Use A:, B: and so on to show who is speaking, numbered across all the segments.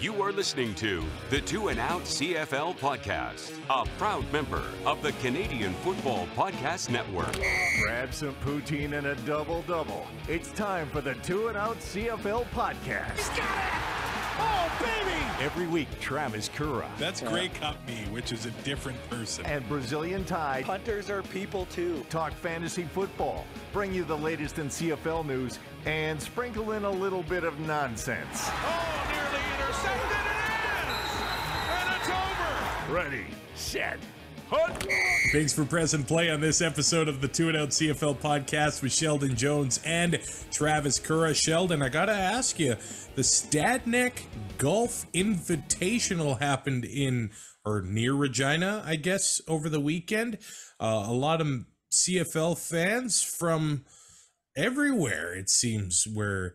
A: You are listening to the Two and Out CFL podcast, a proud member of the Canadian Football Podcast Network.
B: Grab some poutine and a double-double. It's time for the Two and Out CFL podcast.
C: He's got it! Oh, baby!
B: Every week, Travis Currah.
D: That's Grey Cup me, which is a different person.
B: And Brazilian Tide.
C: Punters are people too.
B: Talk fantasy football, bring you the latest in CFL news, and sprinkle in a little bit of nonsense.
C: Oh, nearly intercepted, and it's over!
B: Ready, set, hunt!
D: Thanks for pressing play on this episode of the Two and Out CFL podcast with Sheldon Jones and Travis Currah. Sheldon, I gotta ask you, the Stadneck Golf Invitational happened in or near Regina, I guess, over the weekend. A lot of CFL fans from everywhere, it seems, were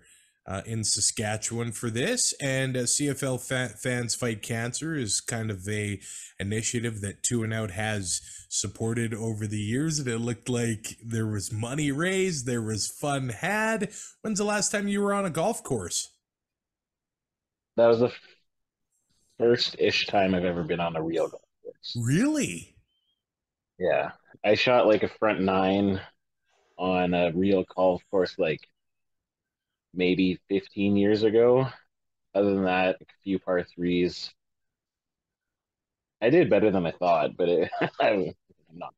D: in Saskatchewan for this, and CFL Fans Fight Cancer is kind of a initiative that Two and Out has supported over the years, and it looked like there was money raised, there was fun had. When's the last time you were on a golf course?
E: That was the first-ish time I've ever been on a real golf course.
D: Really?
E: Yeah. I shot like a front nine on a real golf course like maybe 15 years ago. Other than that, a few par threes. I did better than I thought, but I'm not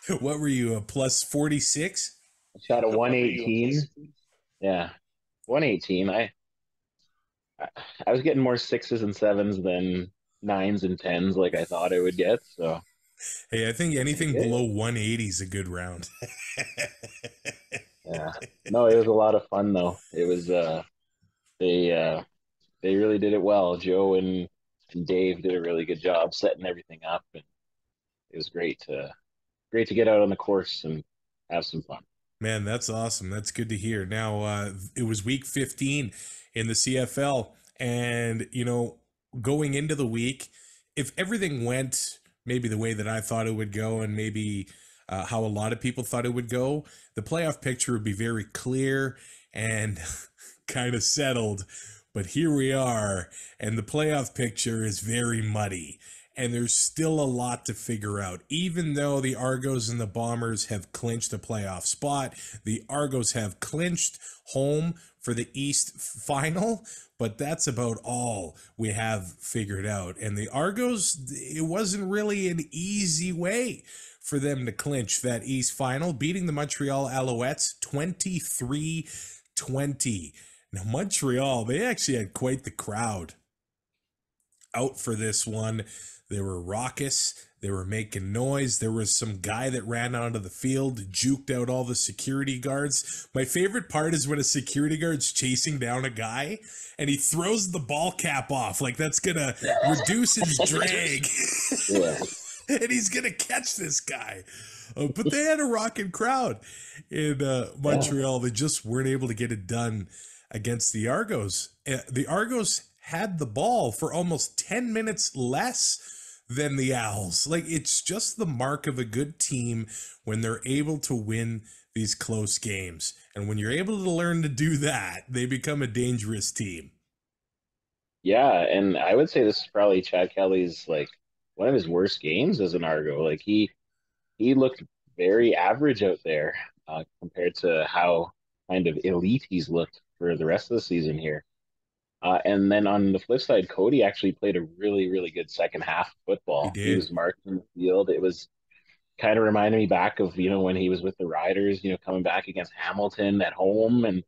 E: good.
D: What were you, a plus 46?
E: I shot a 118. Yeah, 118. I was getting more sixes and sevens than nines and tens like I thought I would get. So,
D: hey, I think anything below 180 is a good round.
E: Yeah, no, it was a lot of fun though. It was they really did it well. Joe and Dave did a really good job setting everything up, and it was great to get out on the course and have some fun.
D: Man, that's awesome. That's good to hear. Now, it was week 15 in the CFL, and, you know, going into the week, if everything went maybe the way that I thought it would go and maybe how a lot of people thought it would go, the playoff picture would be very clear and kind of settled. But here we are, and the playoff picture is very muddy. And there's still a lot to figure out. Even though the Argos and the Bombers have clinched a playoff spot, the Argos have clinched home for the East final, but that's about all we have figured out. And the Argos, it wasn't really an easy way for them to clinch that East final, beating the Montreal Alouettes 23-20. Now, Montreal, they actually had quite the crowd out for this one. They were raucous. They were making noise. There was some guy that ran onto the field, juked out all the security guards. My favorite part is when a security guard's chasing down a guy and he throws the ball cap off. Like that's going to reduce his drag.
E: Yeah.
D: And he's going to catch this guy. But they had a rocking crowd in Montreal. They just weren't able to get it done against the Argos. The Argos had the ball for almost 10 minutes less than the Owls. Like, it's just the mark of a good team when they're able to win these close games. And when you're able to learn to do that, they become a dangerous team.
E: Yeah, and I would say this is probably Chad Kelly's like one of his worst games as an Argo. Like he looked very average out there compared to how kind of elite he's looked for the rest of the season here. And then on the flip side, Cody actually played a really, really good second half of football. He was marking the field. It was kind of reminded me back of, you know, when he was with the Riders, you know, coming back against Hamilton at home. And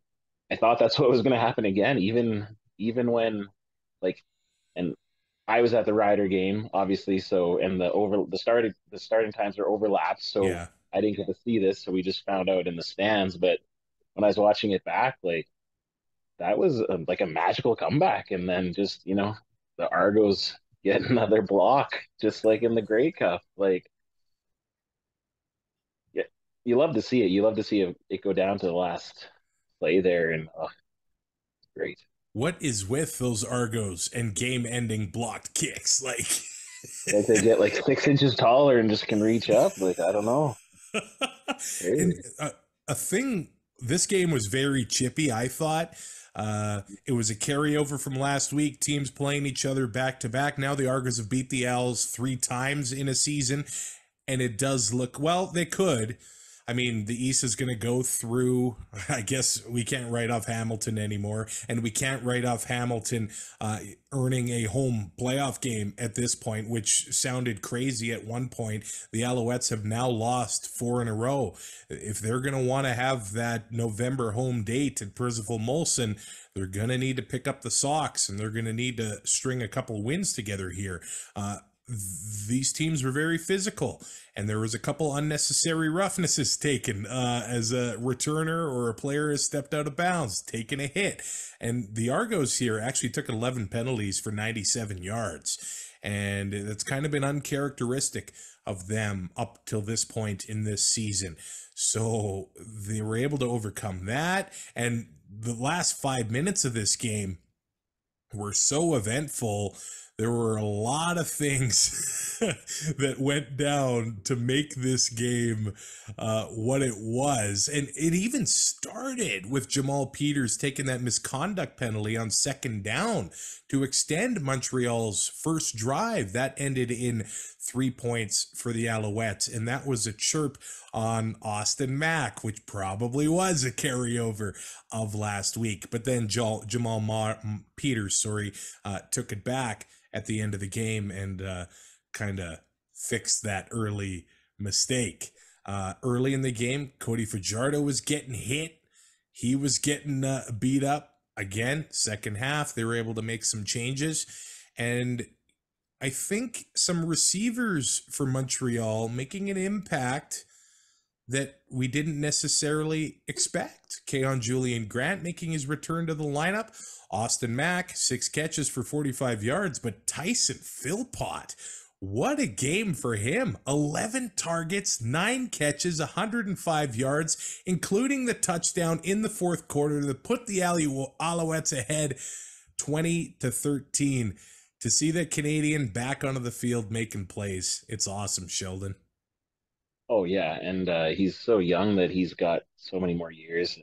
E: I thought that's what was going to happen again, even when, like, and I was at the Rider game, obviously. So, and the starting times are overlapped. So yeah. I didn't get to see this. So we just found out in the stands. But when I was watching it back, like, that was like a magical comeback. And then just, you know, the Argos get another block, just like in the Grey Cup. Like, yeah, you love to see it. You love to see it go down to the last play there. And great.
D: What is with those Argos and game-ending blocked kicks? Like
E: they get like 6 inches taller and just can reach up. Like, I don't know.
D: And, a thing this game was very chippy, I thought. It was a carryover from last week, teams playing each other back to back. Now the Argos have beat the Owls 3 times in a season, and it does look, well, they could. I mean, the East is going to go through, I guess we can't write off Hamilton anymore, and we can't write off Hamilton earning a home playoff game at this point, which sounded crazy at one point. The Alouettes have now lost 4 in a row. If they're going to want to have that November home date at Percival Molson, they're going to need to pick up the socks, and they're going to need to string a couple wins together here. These teams were very physical, and there was a couple unnecessary roughnesses taken as a returner or a player has stepped out of bounds, taken a hit. And the Argos here actually took 11 penalties for 97 yards. And that's kind of been uncharacteristic of them up till this point in this season. So they were able to overcome that. And the last 5 minutes of this game were so eventful. There were a lot of things that went down to make this game what it was. And it even started with Jamal Peters taking that misconduct penalty on second down to extend Montreal's first drive. That ended in 3 points for the Alouettes. And that was a chirp on Austin Mack, which probably was a carryover of last week. But then Jamal Peters, took it back at the end of the game and kind of fixed that early mistake. Early in the game, Cody Fajardo was getting hit. He was getting beat up again. Second half, they were able to make some changes. And I think some receivers for Montreal making an impact that we didn't necessarily expect. Keon Julian Grant making his return to the lineup. Austin Mack, 6 catches for 45 yards, but Tyson Philpott, what a game for him. 11 targets, 9 catches, 105 yards, including the touchdown in the fourth quarter that put the Alouettes ahead 20-13. To see that Canadian back onto the field making plays, it's awesome, Sheldon.
E: Oh yeah, and he's so young that he's got so many more years.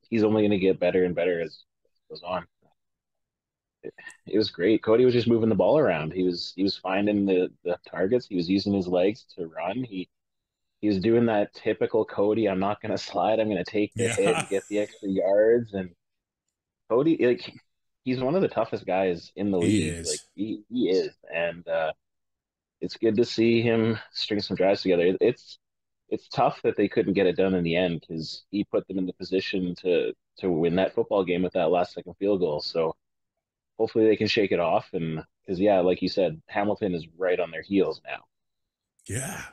E: He's only going to get better and better as it goes on. It was great. Cody was just moving the ball around. He was finding the targets. He was using his legs to run. He was doing that typical Cody. I'm not going to slide. I'm going to take the hit and get the extra yards. And Cody, like, he's one of the toughest guys in the league.
D: He is.
E: Like he is, and it's good to see him string some drives together. It's tough that they couldn't get it done in the end because he put them in the position to win that football game with that last second field goal. So hopefully they can shake it off. And because, yeah, like you said, Hamilton is right on their heels now.
D: Yeah.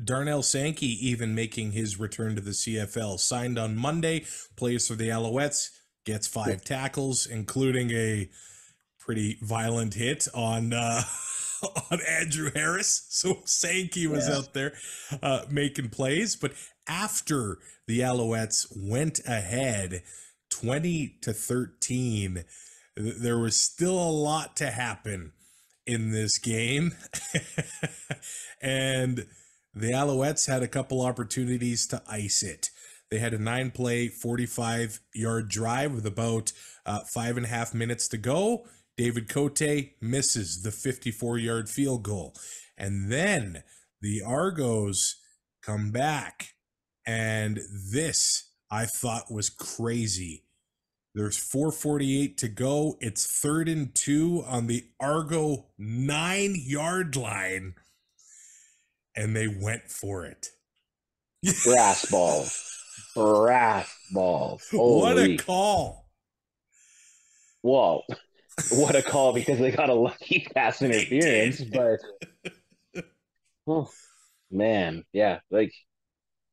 D: Darnell Sankey even making his return to the CFL. Signed on Monday, plays for the Alouettes, gets 5 tackles, including a pretty violent hit on on Andrew Harris. So Sankey was out there making plays. But after the Alouettes went ahead 20-13, there was still a lot to happen in this game. And the Alouettes had a couple opportunities to ice it. They had a 9-play, 45-yard drive with about 5.5 minutes to go. David Cote misses the 54-yard field goal. And then the Argos come back. And this, I thought, was crazy. There's 4:48 to go. It's 3rd and 2 on the Argo 9-yard line. And they went for it.
E: Brass balls. Brass balls.
D: What a call.
E: Whoa. What a call, because they got a lucky pass interference. But, oh, man, yeah. Like,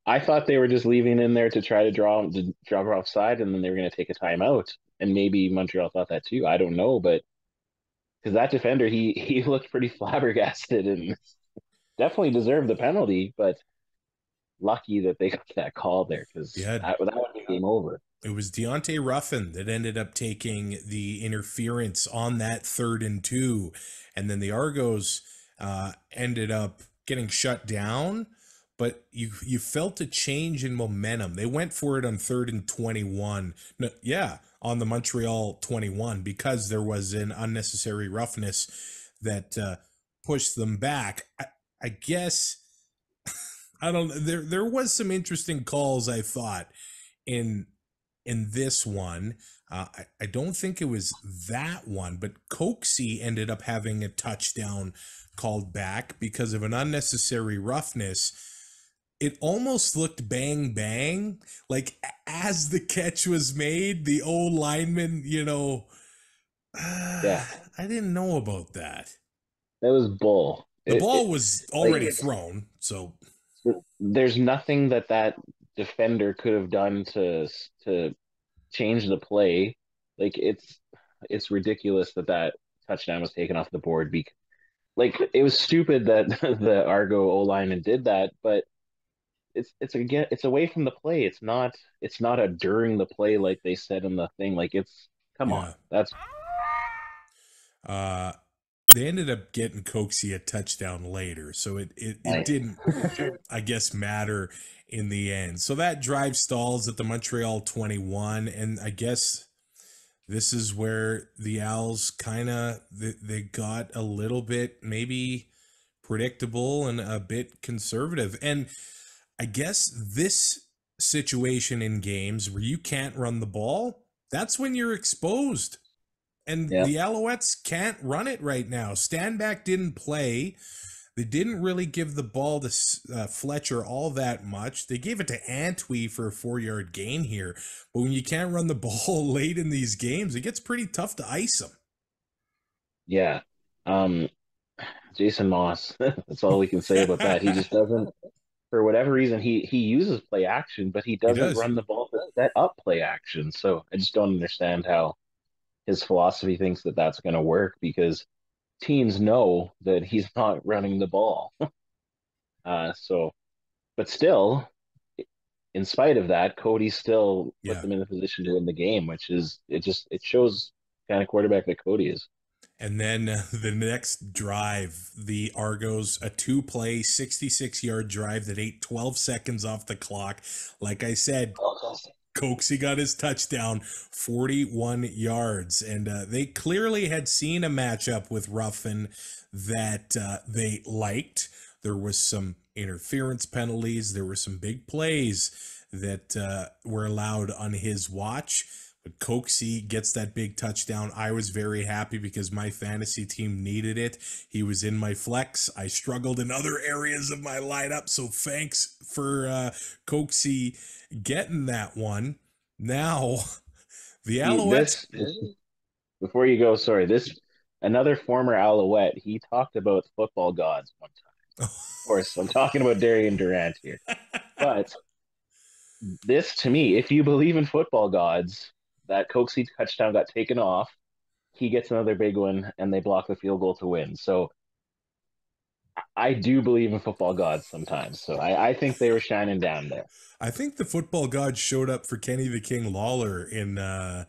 E: I thought they were just leaving in there to try to draw offside, and then they were going to take a timeout. And maybe Montreal thought that too. I don't know, but because that defender, he looked pretty flabbergasted and definitely deserved the penalty, but lucky that they got that call there, because that would be game over.
D: It was Deontay Ruffin that ended up taking the interference on that 3rd and 2. And then the Argos ended up getting shut down but you felt a change in momentum. They went for it on 3rd and 21. No, yeah, on the Montreal 21 because there was an unnecessary roughness that pushed them back. I guess I don't. There was some interesting calls I thought in this one. I don't think it was that one, but Coxie ended up having a touchdown called back because of an unnecessary roughness. It almost looked bang bang, like as the catch was made, the old lineman,
E: Yeah,
D: I didn't know about that.
E: that was bull.
D: The ball was already thrown, so
E: there's nothing that defender could have done to change the play. Like it's ridiculous that touchdown was taken off the board. Like it was stupid that the Argo O lineman did that, but it's away from the play. It's not a during the play like they said in the thing. Like come on. That's
D: they ended up getting Coxie a touchdown later, so it didn't, I guess, matter in the end. So that drive stalls at the Montreal 21, and I guess this is where the Owls kind of they got a little bit maybe predictable and a bit conservative. And I guess this situation in games where you can't run the ball, that's when you're exposed. And the Alouettes can't run it right now. Standback didn't play. They didn't really give the ball to Fletcher all that much. They gave it to Antwi for a 4-yard gain here. But when you can't run the ball late in these games, it gets pretty tough to ice them.
E: Yeah. Jason Moss, that's all we can say about that. He just doesn't, for whatever reason, he uses play action, but he doesn't run the ball to set up play action. So I just don't understand how his philosophy thinks that that's going to work, because teams know that he's not running the ball. But still, in spite of that, Cody still put them in the position to win the game, which is, it shows kind of quarterback that Cody is.
D: And then the next drive, the Argos, a 2-play, 66-yard drive that ate 12 seconds off the clock. Like I said, Coxie got his touchdown, 41 yards. And they clearly had seen a matchup with Ruffin that they liked. There was some interference penalties. There were some big plays that were allowed on his watch. But Coxie gets that big touchdown. I was very happy because my fantasy team needed it. He was in my flex. I struggled in other areas of my lineup. So thanks for Coxie getting that one. Now, the Alouettes.
E: Before you go, another former Alouette, he talked about football gods one time. Of course, I'm talking about Darian Durant here. But this, to me, if you believe in football gods, that Coxie touchdown got taken off, he gets another big one, and they block the field goal to win. So I do believe in football gods sometimes. So I think they were shining down there.
D: I think the football gods showed up for Kenny the King Lawler in that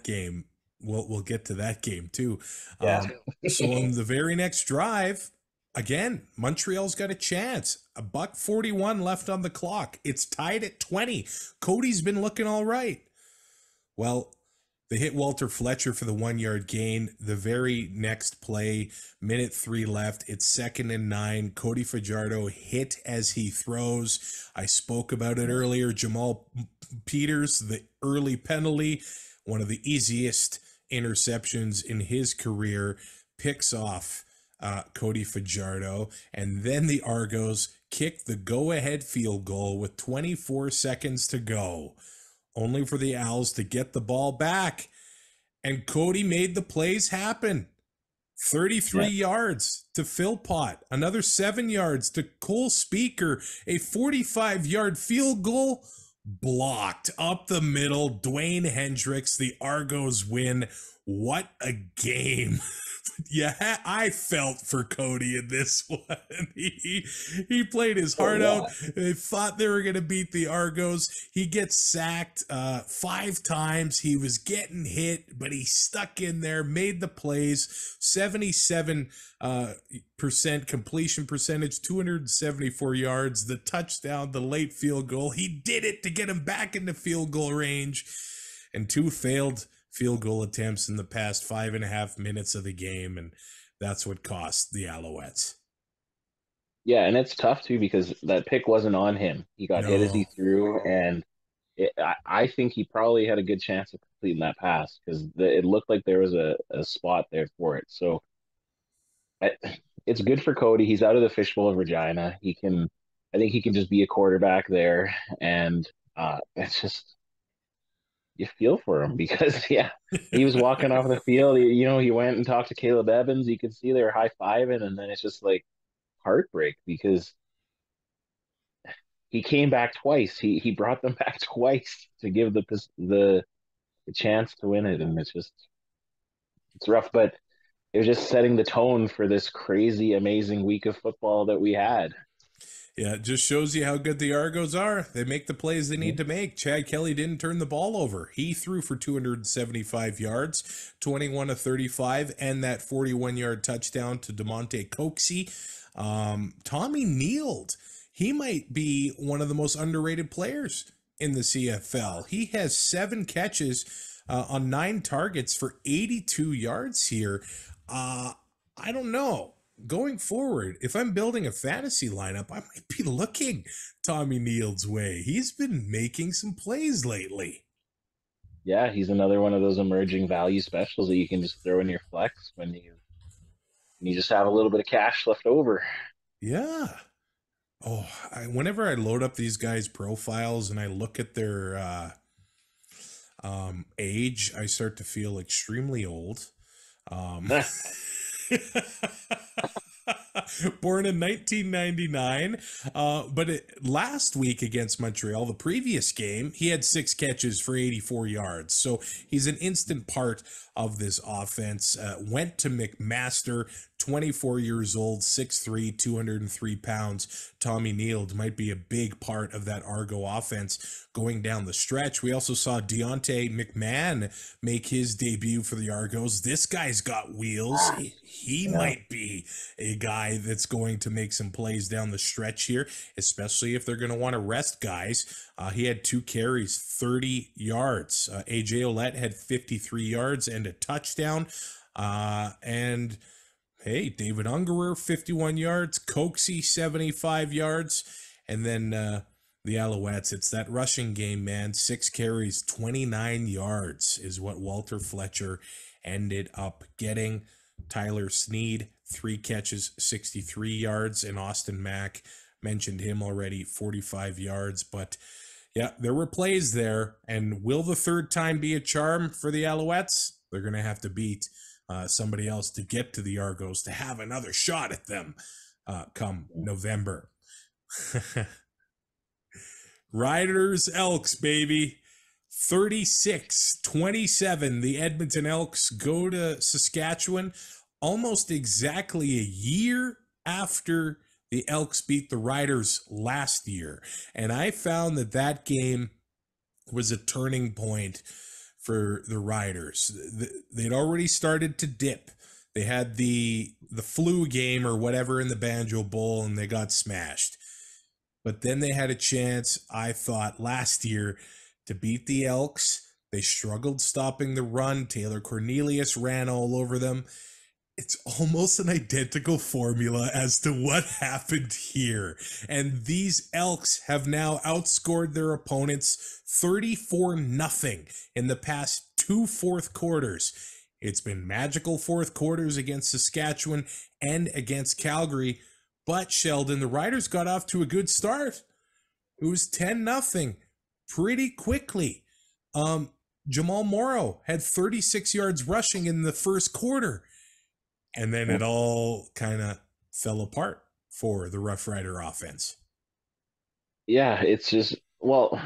D: game. We'll get to that game too.
E: Yeah.
D: So on the very next drive, again, Montreal's got a chance. $1:41 left on the clock. It's tied at 20. Cody's been looking all right. Well, they hit Walter Fletcher for the 1-yard gain. The very next play, 1:03 left. It's 2nd and 9. Cody Fajardo hit as he throws. I spoke about it earlier. Jamal Peters, the early penalty, one of the easiest interceptions in his career, picks off Cody Fajardo. And then the Argos kick the go-ahead field goal with 24 seconds to go, only for the Owls to get the ball back. And Cody made the plays happen. 33 yards to Philpott, another 7 yards to Cole Speaker, a 45-yard field goal blocked up the middle. Dwayne Hendricks, the Argos win What a game. Yeah, I felt for Cody in this one. He played his heart out. They thought they were going to beat the Argos. He gets sacked 5 times. He was getting hit, but he stuck in there, made the plays. 77% completion percentage, 274 yards, the touchdown, the late field goal. He did it to get him back into field goal range. And 2 failed field goal attempts in the past 5.5 minutes of the game, and that's what cost the Alouettes.
E: Yeah, and it's tough too because that pick wasn't on him. He got hit as he threw, and I think he probably had a good chance of completing that pass because it looked like there was a spot there for it. So it's good for Cody. He's out of the fishbowl of Regina. I think he can just be a quarterback there, and it's just, you feel for him because he was walking off the field. He went and talked to Caleb Evans. You could see they were high-fiving, and then it's just like heartbreak because he came back twice. He brought them back twice to give the chance to win it, and it's rough. But it was just setting the tone for this crazy, amazing week of football that we had.
D: Yeah, it just shows you how good the Argos are. They make the plays they need to make. Chad Kelly didn't turn the ball over. He threw for 275 yards, 21 of 35, and that 41-yard touchdown to DeMonte Coxey. Tommy Neild, he might be one of the most underrated players in the CFL. He has 7 catches on 9 targets for 82 yards here. I don't know. Going forward, if I'm building a fantasy lineup, I might be looking Tommy Neild's way. He's been making some plays lately.
E: Yeah, he's another one of those emerging value specials that you can just throw in your flex when you just have a little bit of cash left over.
D: Yeah. Oh, whenever I load up these guys' profiles and I look at their age, I start to feel extremely old. Born in 1999, but last week against Montreal, the previous game, he had 6 catches for 84 yards. So he's an instant part of this offense. Went to McMaster, 24 years old, 6'3", 203 pounds. Tommy Neild might be a big part of that Argo offense going down the stretch. We also saw Deontay McMahon make his debut for the Argos. This guy's got wheels. He might be a guy that's going to make some plays down the stretch here, especially if they're going to want to rest guys. He had 2 carries, 30 yards. AJ Ouellette had 53 yards and a touchdown. And hey, David Ungerer, 51 yards. Coxey, 75 yards. And then the Alouettes, it's that rushing game, man. 6 carries, 29 yards is what Walter Fletcher ended up getting. Tyler Sneed, 3 catches, 63 yards. And Austin Mack, mentioned him already, 45 yards. But yeah, there were plays there. And will the third time be a charm for the Alouettes? They're going to have to beat somebody else to get to the Argos to have another shot at them come November. Riders Elks, baby. 36-27. The Edmonton Elks go to Saskatchewan almost exactly a year after the Elks beat the Riders last year. And I found that game was a turning point for the Riders. They'd already started to dip. They had the flu game or whatever in the Banjo Bowl, and they got smashed. But then they had a chance, I thought, last year to beat the Elks. They struggled stopping the run. Taylor Cornelius ran all over them. It's almost an identical formula as to what happened here. And these Elks have now outscored their opponents 34-0 in the past 2 fourth quarters. It's been magical fourth quarters against Saskatchewan and against Calgary. But Sheldon, the Riders got off to a good start. It was 10-0 pretty quickly. Jamal Morrow had 36 yards rushing in the first quarter. And then it all kind of fell apart for the Rough Rider offense.
E: Yeah, it's just, well,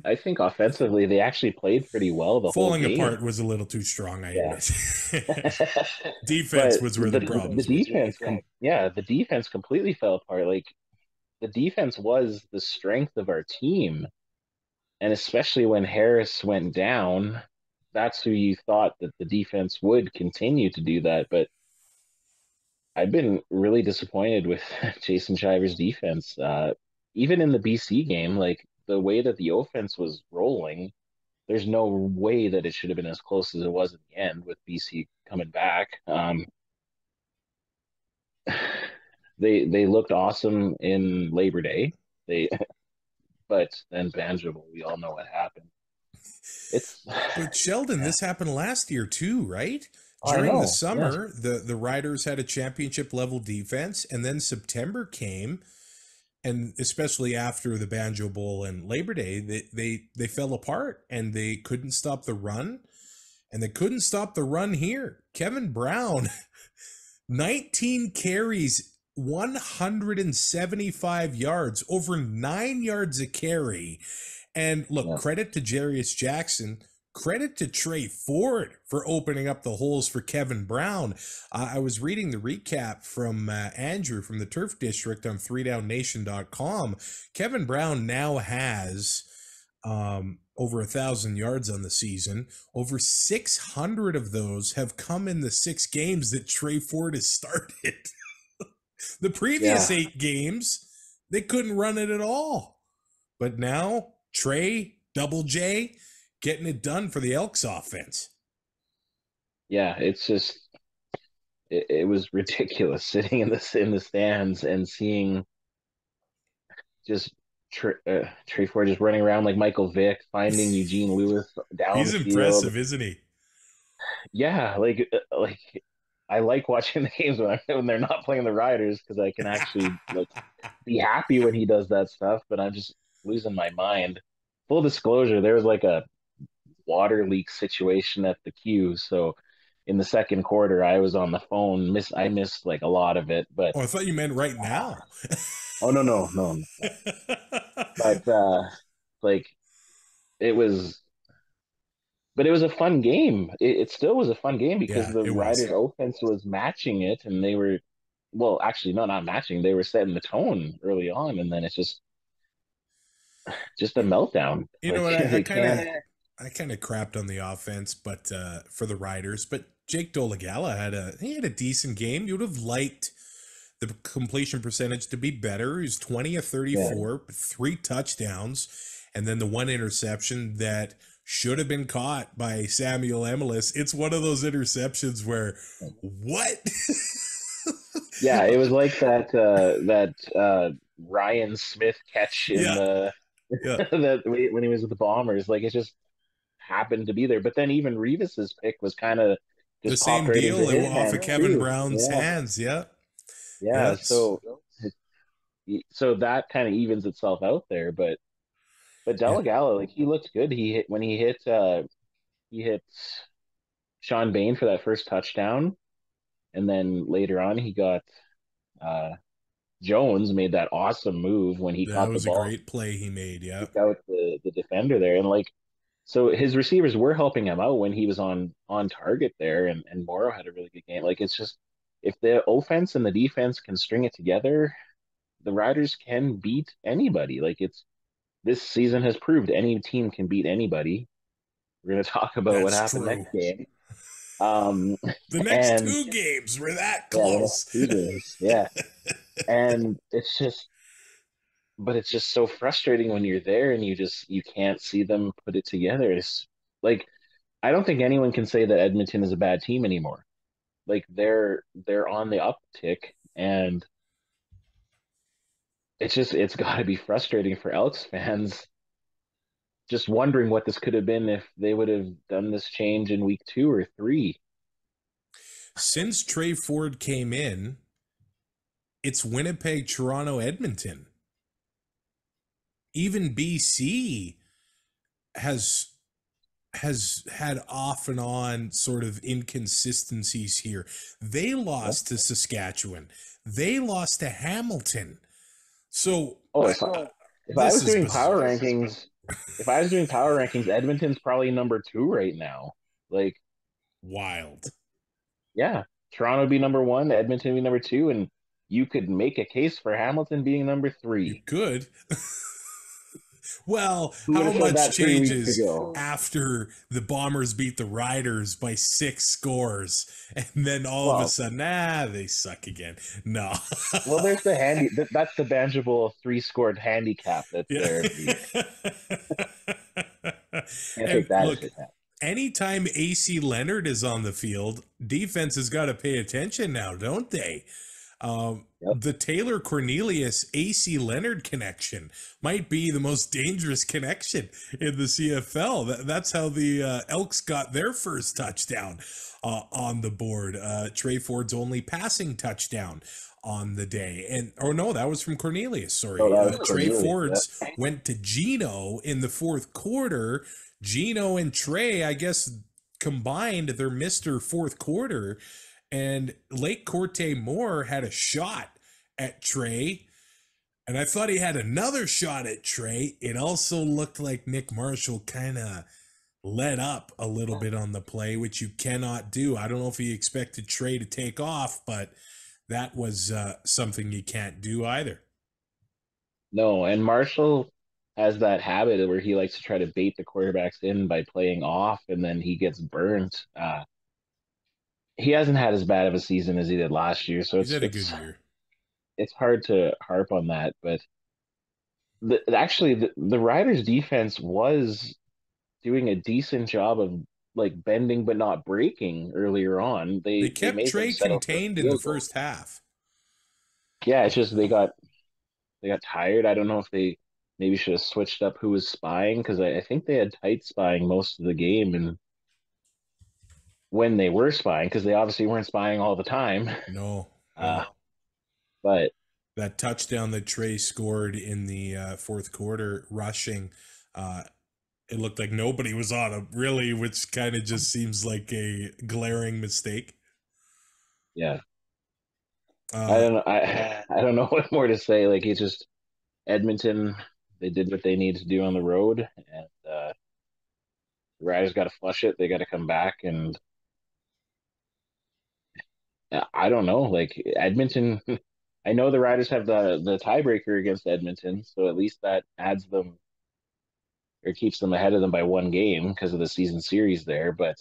E: I think offensively they actually played pretty well the whole
D: Falling
E: game.
D: apart was a little too strong, I
E: Yeah.
D: admit. Defense
E: But
D: was where the problems were.
E: the defense completely fell apart. Like the defense was the strength of our team, and especially when Harris went down, that's who you thought that the defense would continue to do that. But I've been really disappointed with Jason Shivers' defense. Even in the BC game, like the way that the offense was rolling, there's no way that it should have been as close as it was in the end with BC coming back. They looked awesome in Labor Day. They but then Banjo, we all know what happened. It's
D: But Sheldon, this happened last year too, right?
E: I
D: During the
E: know. Yeah.
D: summer, the Riders had a championship level defense, and then September came, and especially after the Banjo Bowl and Labor Day, they fell apart and they couldn't stop the run, and they couldn't stop the run here. Kevin Brown, 19 carries, 175 yards, over 9 yards a carry. And look,
E: Yeah.
D: credit to Jarius Jackson, credit to Trey Ford for opening up the holes for Kevin Brown. I was reading the recap from Andrew from the Turf District on 3downnation.com. Kevin Brown now has over 1,000 yards on the season. Over 600 of those have come in the 6 games that Trey Ford has started. The previous 8 games, they couldn't run it at all. But now, Trey, Double J, getting it done for the Elks offense.
E: Yeah, it's just it was ridiculous sitting in the stands and seeing just Trey Ford just running around like Michael Vick, finding Eugene Lewis down
D: He's
E: the field.
D: impressive, isn't he?
E: Yeah, like I like watching the games when they're not playing the Riders because I can actually like be happy when he does that stuff. But I'm just losing my mind. Full disclosure, there was like a water leak situation at the queue, so in the second quarter I was on the phone. I missed like a lot of it, but
D: Oh, I thought you meant right now.
E: oh no. But like it was, but it was a fun game. It still was a fun game because
D: Yeah,
E: the
D: it was.
E: Riders offense was matching it, and they were, well, actually not matching. They were setting the tone early on, and then it's just a meltdown.
D: You know
E: Like,
D: what?
E: they
D: I kind of crapped on the offense, but for the Riders. But Jake Dolegala had a decent game. You would have liked the completion percentage to be better. He was 20 of 34, 3 touchdowns, and then the 1 interception that should have been caught by Samuel Emelis. It's one of those interceptions where what?
E: Yeah, it was like that Ryan Smith catch in
D: Yeah.
E: that when he was with the Bombers. Like it just happened to be there. But then even Revis's pick was kind of
D: The
E: just
D: same
E: popped right
D: deal
E: into his
D: off
E: hands
D: of Kevin
E: too.
D: Brown's hands. Yeah.
E: Yeah.
D: Yes.
E: So that kind of evens itself out there. But Delegala, like he looked good. He hit Sean Bain for that first touchdown, and then later on he got Jones made that awesome move when he
D: That
E: caught the
D: was a
E: ball.
D: great play he made. Yeah.
E: Took out the defender there, and like so his receivers were helping him out when he was on target there, and Morrow had a really good game. Like it's just if the offense and the defense can string it together, the Riders can beat anybody. Like it's this season has proved any team can beat anybody. We're going to talk about what
D: That's
E: happened
D: true.
E: next game.
D: The next 2 games were that close.
E: Yeah, 2 games. Yeah. And it's just so frustrating when you're there and you can't see them put it together. It's like I don't think anyone can say that Edmonton is a bad team anymore. Like they're on the uptick, and it's got to be frustrating for Elks fans just wondering what this could have been if they would have done this change in week 2 or 3.
D: Since Trey Ford came in, it's Winnipeg, Toronto, Edmonton. Even BC has had off and on sort of inconsistencies here. They lost to Saskatchewan. They lost to Hamilton. So
E: if I was doing power rankings, if I was doing power rankings, Edmonton's probably number 2 right now. Like,
D: Wild.
E: yeah, Toronto would be number 1, Edmonton would be number 2, and you could make a case for Hamilton being number
D: You
E: 3.
D: could. Well,
E: Who would
D: how
E: have said
D: much
E: that 3 weeks
D: changes
E: ago?
D: after the Bombers beat the Riders by 6 scores, and then all of a
E: Well,
D: sudden, they suck again. No.
E: well, there's the that's the tangible 3-scored handicap that's
D: Yeah.
E: there every year. Can't
D: And
E: take that
D: look,
E: as a tap.
D: anytime AC Leonard is on the field, defense has got to pay attention now, don't they?
E: Yep.
D: The Taylor Cornelius AC Leonard connection might be the most dangerous connection in the CFL. That's how the Elks got their first touchdown on the board. Trey Ford's only passing touchdown on the day. And no, that was from Cornelius. Sorry.
E: Oh, that was
D: Trey
E: Cornelius,
D: Ford's
E: yeah.
D: went to Gino in the fourth quarter. Gino and Trey, I guess, combined their Mr. Fourth Quarter. And Lake Corte Moore had a shot at Trey. And I thought he had another shot at Trey. It also looked like Nick Marshall kind of let up a little bit on the play, which you cannot do. I don't know if he expected Trey to take off, but that was something you can't do either.
E: No, and Marshall has that habit where he likes to try to bait the quarterbacks in by playing off, and then he gets burnt. He hasn't had as bad of a season as he did last year, so
D: He's had a good year.
E: It's hard to harp on that. But the Riders' defense was doing a decent job of like bending but not breaking earlier on.
D: They kept
E: made
D: Trey
E: them settle for a
D: contained in the
E: field goal.
D: first half.
E: Yeah, it's just they got tired. I don't know if they maybe should have switched up who was spying, because I think they had tight spying most of the game, and when they were spying, because they obviously weren't spying all the time.
D: No.
E: But
D: that touchdown that Trey scored in the fourth quarter, rushing, it looked like nobody was on him, really, which kind of just seems like a glaring mistake.
E: Yeah. I don't know. I don't know what more to say. Like, it's just Edmonton. They did what they needed to do on the road, and the Riders got to flush it. They got to come back, and I don't know. Like, Edmonton, I know the Riders have the tiebreaker against Edmonton, so at least that adds them or keeps them ahead of them by 1 game because of the season series there. But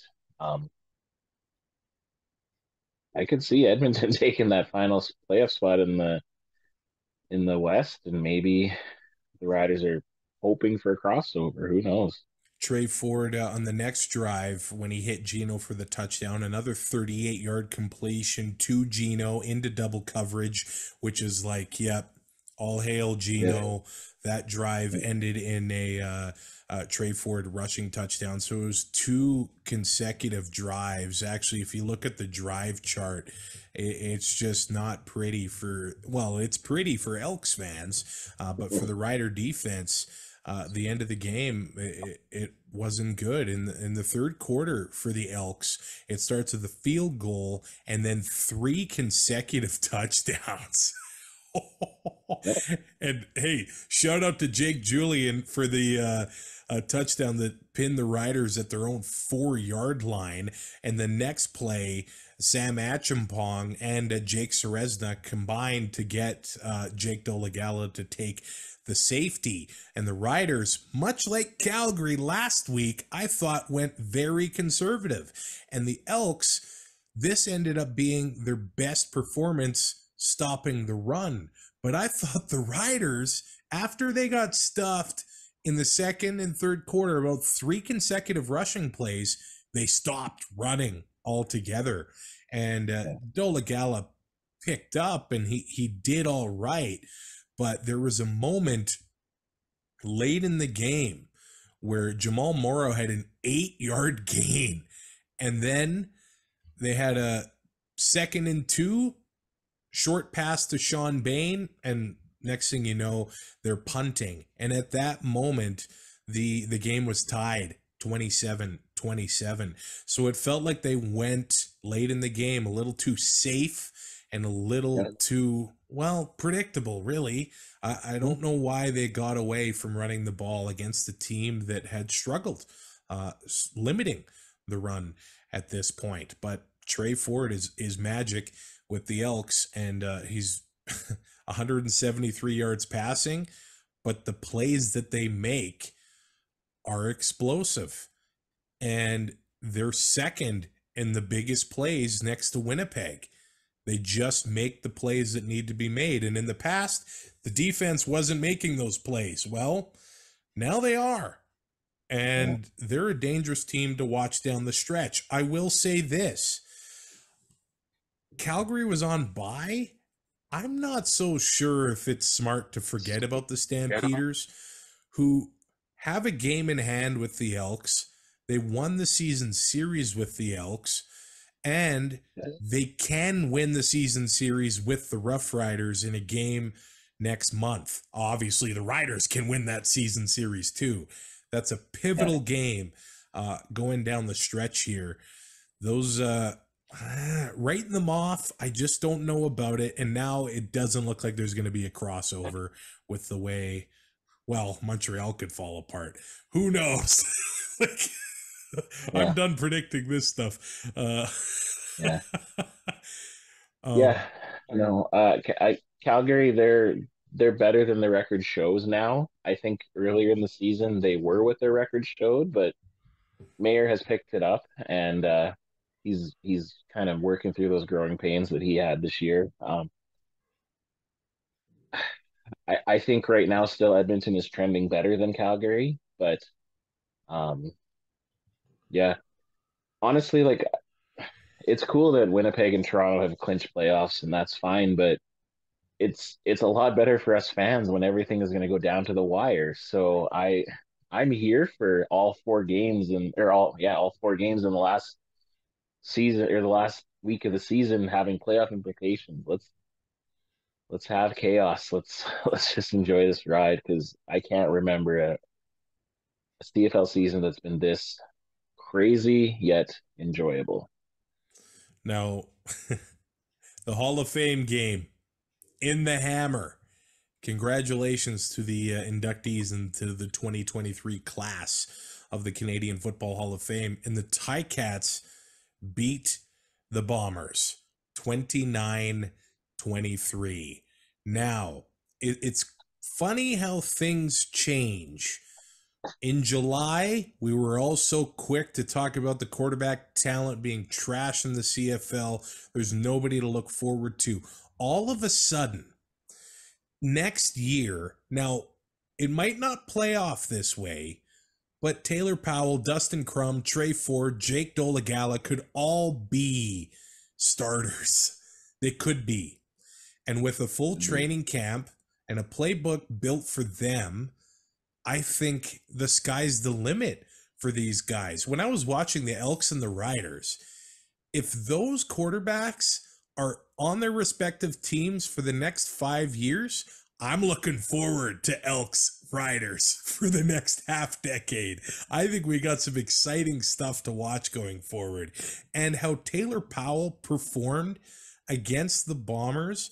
E: I could see Edmonton taking that final playoff spot in the West, and maybe the Riders are hoping for a crossover. Who knows?
D: Trey Ford on the next drive, when he hit Gino for the touchdown, another 38-yard completion to Gino into double coverage, which is like, yep, all hail Gino. Yeah. That drive ended in a Trey Ford rushing touchdown. So it was 2 consecutive drives. Actually, if you look at the drive chart, it's just not pretty it's pretty for Elks fans, but for the Rider defense, the end of the game, it wasn't good. In the third quarter for the Elks, it starts with a field goal and then 3 consecutive touchdowns. And hey, shout out to Jake Julian for the touchdown that pinned the Riders at their own 4-yard line. And the next play, Sam Achampong and Jake Serezna combined to get Jake Dolegala to take the safety. And the Riders, much like Calgary last week, I thought went very conservative. And the Elks, this ended up being their best performance stopping the run. But I thought the Riders, after they got stuffed in the second and third quarter, about 3 consecutive rushing plays, they stopped running altogether. And Dolegala picked up, and he did all right. But there was a moment late in the game where Jamal Morrow had an 8-yard gain. And then they had a 2nd and 2, short pass to Sean Bain, and next thing you know, they're punting. And at that moment, the game was tied 27-27. So it felt like they went late in the game a little too safe and a little too well, predictable, really. I don't know why they got away from running the ball against a team that had struggled, limiting the run at this point. But Trey Ford is magic with the Elks, and he's 173 yards passing, but the plays that they make are explosive. And they're second in the biggest plays next to Winnipeg. They just make the plays that need to be made. And in the past, the defense wasn't making those plays. Well, now they are. And they're a dangerous team to watch down the stretch. I will say this. Calgary was on bye. I'm not so sure if it's smart to forget about the Stampeders, who have a game in hand with the Elks. They won the season series with the Elks, and they can win the season series with the Rough Riders in a game next month. Obviously, the Riders can win that season series too. That's a pivotal game going down the stretch here. Those writing them off, I just don't know about it. And now it doesn't look like there's going to be a crossover with the way, well, Montreal could fall apart. Who knows? I'm done predicting this stuff.
E: Calgary, they're better than the record shows now. I think earlier in the season they were what their record showed, but Mayer has picked it up, and he's kind of working through those growing pains that he had this year. I think right now still Edmonton is trending better than Calgary, but honestly, like, it's cool that Winnipeg and Toronto have clinched playoffs, and that's fine, but it's a lot better for us fans when everything is going to go down to the wire. So I'm here for all 4 games all 4 games in the last season, or the last week of the season, having playoff implications. Let's have chaos. Let's just enjoy this ride, because I can't remember a CFL season that's been this crazy yet enjoyable.
D: Now, the Hall of Fame game in the Hammer. Congratulations to the inductees into the 2023 class of the Canadian Football Hall of Fame. And the Ticats beat the Bombers 29-23. Now, it's funny how things change. In July, we were all so quick to talk about the quarterback talent being trash in the CFL. There's nobody to look forward to. All of a sudden, next year, now, it might not play off this way, but Taylor Powell, Dustin Crum, Trey Ford, Jake Dolegala could all be starters. They could be. And with a full training camp and a playbook built for them, I think the sky's the limit for these guys. When I was watching the Elks and the Riders, if those quarterbacks are on their respective teams for the next 5 years, I'm looking forward to Elks Riders for the next half decade. I think we got some exciting stuff to watch going forward. And how Taylor Powell performed against the Bombers,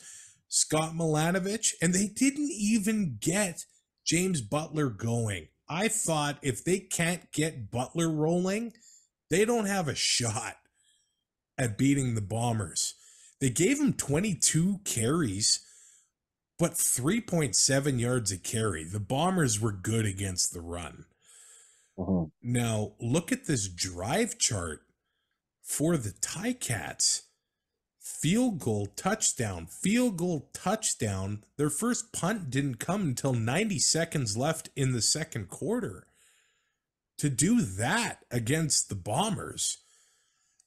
D: Scott Milanovich, and they didn't even get James Butler going. I thought if they can't get Butler rolling, they don't have a shot at beating the Bombers. They gave him 22 carries, but 3.7 yards a carry. The Bombers were good against the run. Now, look at this drive chart for the Ticats. Field goal, touchdown. Their first punt didn't come until 90 seconds left in the second quarter. To do that against the Bombers,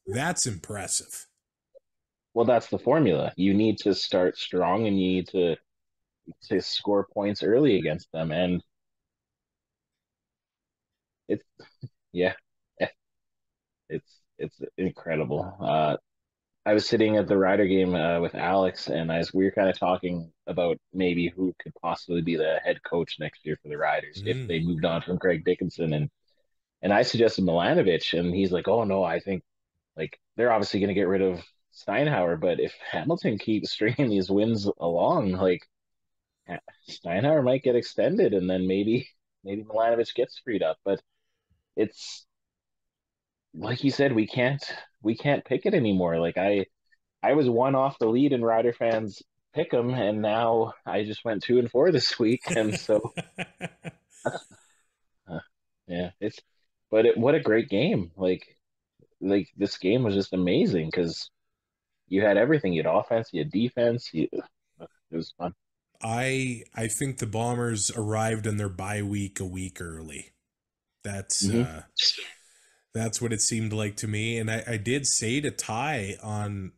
D: that's impressive.
E: Well, that's the formula. You need to start strong, and you need to score points early against them. And it's incredible. I was sitting at the Rider game with Alex, and we were kind of talking about maybe who could possibly be the head coach next year for the Riders if they moved on from Craig Dickinson. And I suggested Milanovich, and he's like, "Oh no, I think like they're obviously going to get rid of Steinhauer, but if Hamilton keeps stringing these wins along, like Steinhauer might get extended, and then maybe Milanovic gets freed up. But it's like you said, we can't pick it anymore. Like I was one off the lead in Rider fans pick 'em, and now I just went 2-4 this week, and so uh, yeah, what a great game. Like this game was just amazing because you had everything. You had offense, you had defense. It was fun.
D: I think the Bombers arrived on their bye week a week early. That's
E: Hmm.
D: that's what it seemed like to me. And I did say to Ty on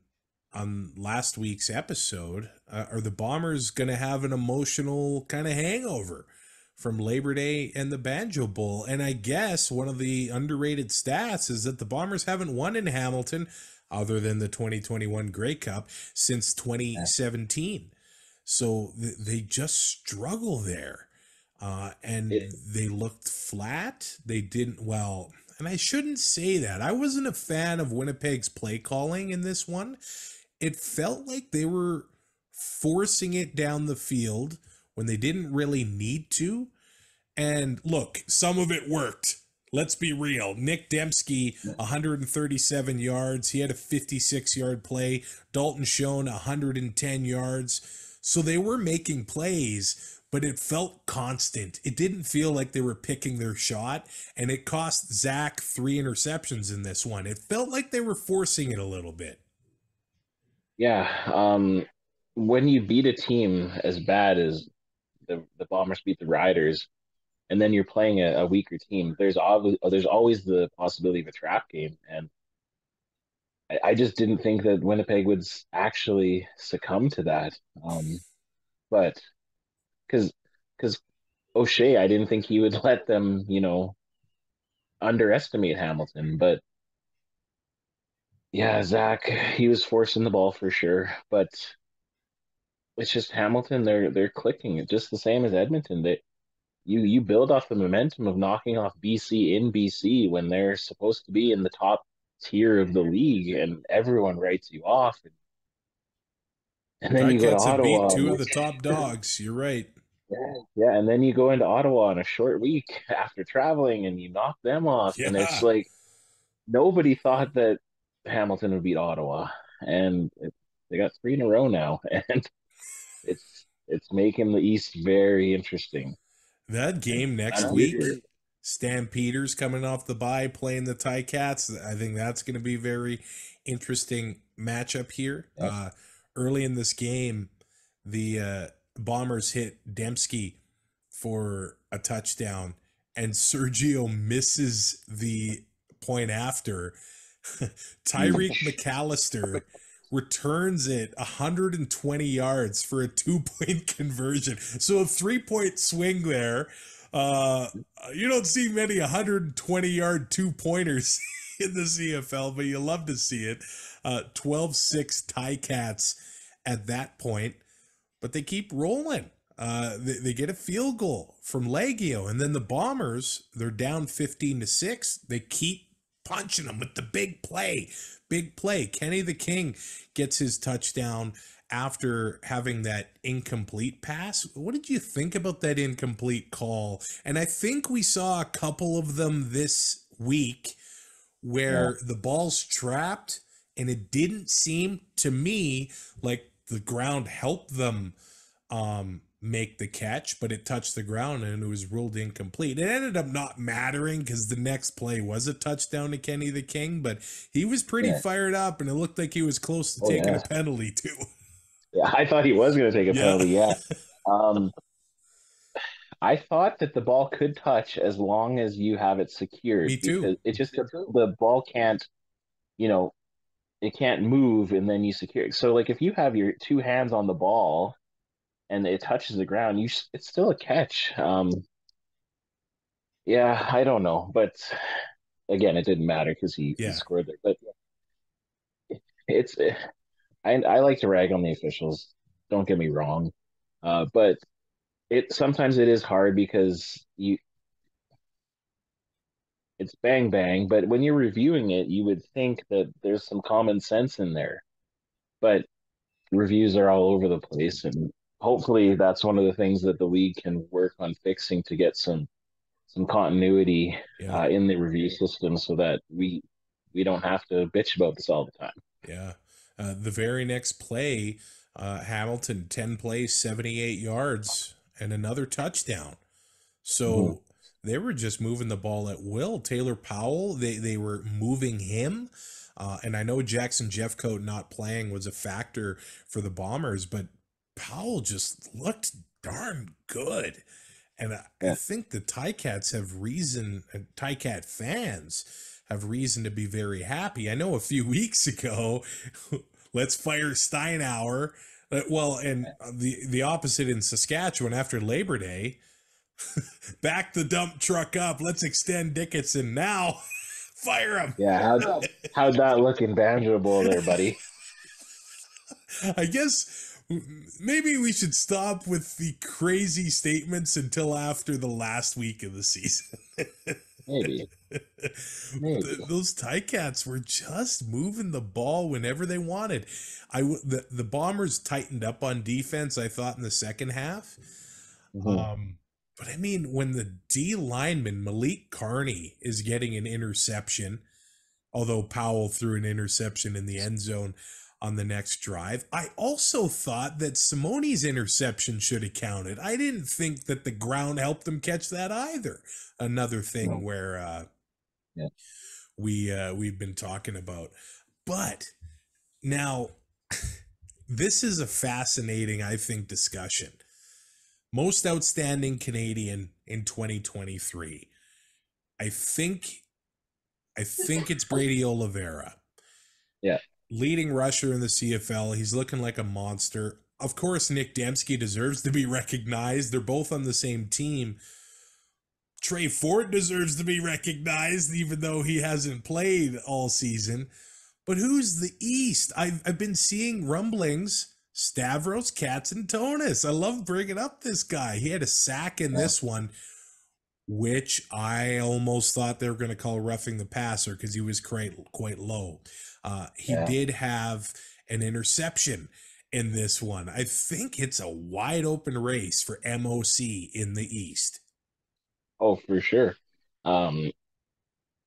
D: last week's episode, are the Bombers going to have an emotional kind of hangover from Labor Day and the Banjo Bowl? And I guess one of the underrated stats is that the Bombers haven't won in Hamilton other than the 2021 Grey Cup since 2017. So they just struggle there. And
E: It,
D: they looked flat. They didn't, well, and I shouldn't say that. I wasn't a fan of Winnipeg's play calling in this one. It felt like they were forcing it down the field when they didn't really need to. And look, some of it worked. Let's be real. Nick Dembski, 137 yards. He had a 56-yard play. Dalton Schoen, 110 yards. So they were making plays, but it felt constant. It didn't feel like they were picking their shot, and it cost Zach 3 interceptions in this one. It felt like they were forcing it a little bit.
E: yeah. When you beat a team as bad as the Bombers beat the Riders, and then you're playing a weaker team, there's always the possibility of a trap game, and I just didn't think that Winnipeg would actually succumb to that. But because O'Shea, I didn't think he would let them, underestimate Hamilton. But yeah, Zach, he was forcing the ball for sure. But it's just Hamilton, they're clicking. It's just the same as Edmonton. You build off the momentum of knocking off BC in BC when they're supposed to be in the top tier of the league, and everyone writes you off. And then you go to
D: Ticats have beat
E: Ottawa.
D: two of the top dogs. You're right.
E: Yeah, and then you go into Ottawa on a short week after traveling and you knock them off. And it's
D: Yeah.
E: like nobody thought that Hamilton would beat Ottawa. And they got 3 in a row now. And it's making the East very interesting.
D: That game next week, Stampeders coming off the bye playing the Ticats. I think that's going to be very interesting matchup here. Early in this game, the Bombers hit Dembski for a touchdown, and Sergio misses the point after. Tyreek McAllister returns it 120 yards for a 2-point conversion. So a 3-point swing there. You don't see many 120-yard 2-pointers in the CFL, but you love to see it. 12-6 Ticats at that point, but they keep rolling. They get a field goal from Legio, and then the Bombers, they're down 15-6. They keep punching them with the big play. Big play. Kenny the King gets his touchdown after having that incomplete pass. What did you think about that incomplete call? And I think we saw a couple of them this week where the ball's trapped, and it didn't seem to me like the ground helped them make the catch, but it touched the ground and it was ruled incomplete. It ended up not mattering because the next play was a touchdown to Kenny the King, but he was pretty fired up, and it looked like he was close to taking a penalty too.
E: Yeah, I thought he was going to take a penalty. Yeah. I thought that the ball could touch as long as you have it secured.
D: Me too.
E: Because it just the ball can't, it can't move, and then you secure it. So like if you have your 2 hands on the ball and it touches the ground, it's still a catch. Yeah, I don't know, but again, it didn't matter because he scored there. But it's I like to rag on the officials. Don't get me wrong, but sometimes it is hard because it's bang bang. But when you're reviewing it, you would think that there's some common sense in there. but reviews are all over the place, and hopefully that's one of the things that the league can work on fixing to get some continuity
D: Yeah.
E: in the review system so that we don't have to bitch about this all the time.
D: Yeah. The very next play, Hamilton, 10 plays, 78 yards, and another touchdown. So they were just moving the ball at will. Taylor Powell, they were moving him. And I know Jackson Jeffcoat not playing was a factor for the Bombers, but Powell just looked darn good. And I think the Ticats have reason, and Ticat fans have reason to be very happy. I know a few weeks ago, let's fire Steinauer. Well, and the opposite in Saskatchewan after Labor Day, back the dump truck up. Let's extend Dickinson now. Fire him.
E: Yeah, how'd that look in Banjo Bowl there, buddy?
D: I guess maybe we should stop with the crazy statements until after the last week of the season.
E: Maybe.
D: Those Ticats were just moving the ball whenever they wanted. The Bombers tightened up on defense, I thought, in the second half. But I mean, when the D lineman, Malik Carney, is getting an interception, although Powell threw an interception in the end zone on the next drive, I also thought that Simone's interception should have counted. I didn't think that the ground helped him catch that either. Another thing where we've been talking about. But now, this is a fascinating, I think, discussion. Most outstanding Canadian in 2023. I think it's Brady Oliveira.
E: Yeah.
D: Leading rusher in the CFL. He's looking like a monster. Of course, Nick Dembski deserves to be recognized. They're both on the same team. Trey Ford deserves to be recognized, even though he hasn't played all season. But who's the East? I've been seeing rumblings. Stavros Katsantonis. I love bringing up this guy. He had a sack in this one, which I almost thought they were going to call roughing the passer because he was quite low. He did have an interception in this one. I think it's a wide open race for MOC in the East.
E: Oh, for sure. Yeah,